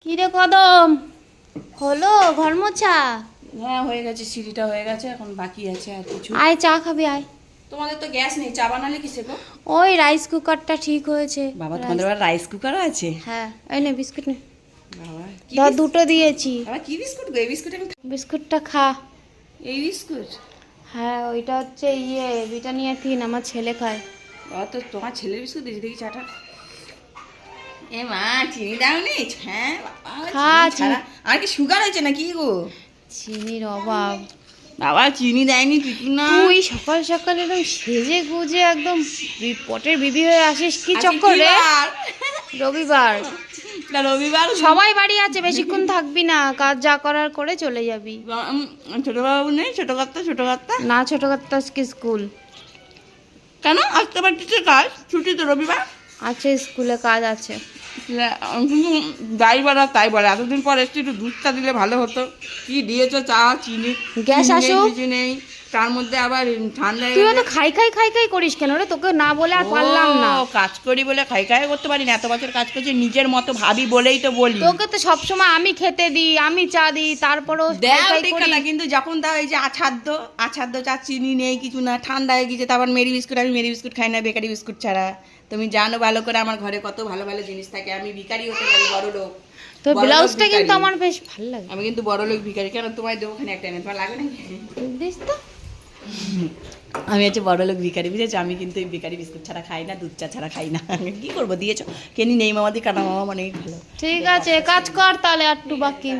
কি রে কদম, হলো ঘর মোছা? হ্যাঁ হয়ে গেছে, সিঁড়িটা হয়ে গেছে, এখন বাকি আছে আর কিছু। আয় চা খাবি আয়। তোমাদের তো গ্যাস নেই, চা বানালে কিসে গো? ওই রাইস কুকারটা ঠিক হয়েছে। বাবা তোমাদের আবার রাইস কুকারও আছে? হ্যাঁ এই নে বিস্কুট নে। বাবা কি ধর দুটো দিয়েছি। বাবা কি বিস্কুট গো? এই বিস্কুট আমি বিস্কুটটা খা। এই বিস্কুট? হ্যাঁ ওইটা হচ্ছে ব্রিটানিয়া থিন, আমার ছেলে খায়। বাবা তো তোমার ছেলের বিস্কুট দিয়েছি, দেখি চাটা। এ মা চিনি দাওনি? হ্যাঁ বাবা খা চিনি ছাড়া আর কি সুগার হয়েছে নাকি গো? চিনির অভাব। বাবা চিনি দেয়নি কিছু না। তুই সকাল সকাল একদম সেজে গুজে একদম পটের বিবি হয়ে আসিস কি আজকে চক্কর কি রে? বার? রবিবার। না রবিবার সবাই বাড়ি আছে, বেশিক্ষণ থাকবি না, কাজ যা করার করে চলে যাবি। ছোট বাবু নেই? ছোট কাত্তা ছোট কাত্তা না ছোট কাত্তা আজকে স্কুল কেন আসতে পারছিস? কাজ ছুটি তো রবিবার। আছে, স্কুলে কাজ আছে। কিন্তু যাই বলা তাই বলে, এতদিন পর এসছি, একটু দুধটা দিলে ভালো হতো। কি দিয়েছো চা, চিনি গ্যাস চিনি নেই, আসুক। কিছু নেই, তার মধ্যে আবার ঠান্ডা তুই তো খাই খাই খাই খাই করিস কেন রে? তোকে না বলে আর পারলাম না। কাজ করি বলে খাই খাই করতে পারি না, এত বছর কাজ করছি, নিজের মতো ভাবি বলেই তো বলি। তোকে তো সবসময় আমি খেতে দিই, আমি চা দিই, তারপরেও খাই দেও খাই ঠিক করি। না, কিন্তু যখন দাও এই যে আছাদ্য আছাদ্য চা, চিনি নেই কিছু না, ঠান্ডা হয়ে গেছে, তারপর মেরি বিস্কুট, আমি মেরি বিস্কুট খাই না বেকারি বিস্কুট ছাড়া। তুমি জানো ভালো করে আমার ঘরে কত ভালো ভালো জিনিস থাকে, আমি ভিখারি হতে পারি, বড় লোক। তো বড়লোক ব্লাউজটা কিন্তু ভিখারি। আমার বেশ ভালো লাগে। আমি কিন্তু বড় লোক ভিখারি। কেন তোমায় দেবো ওখানে একটা এনে, তোমার লাগে না? দিস তো। আমি হচ্ছে বড় লোক ভিখারি, বুঝেছো? আমি কিন্তু এই বেকারি বিস্কুট ছাড়া খাই না, দুধ চা ছাড়া খাই না। কি করবো, দিয়েছো। কেনি নেই মামাদি, কাটা মামা মানে ভালো। ঠিক আছে কাজ কর তাহলে, আর একটু বাকি।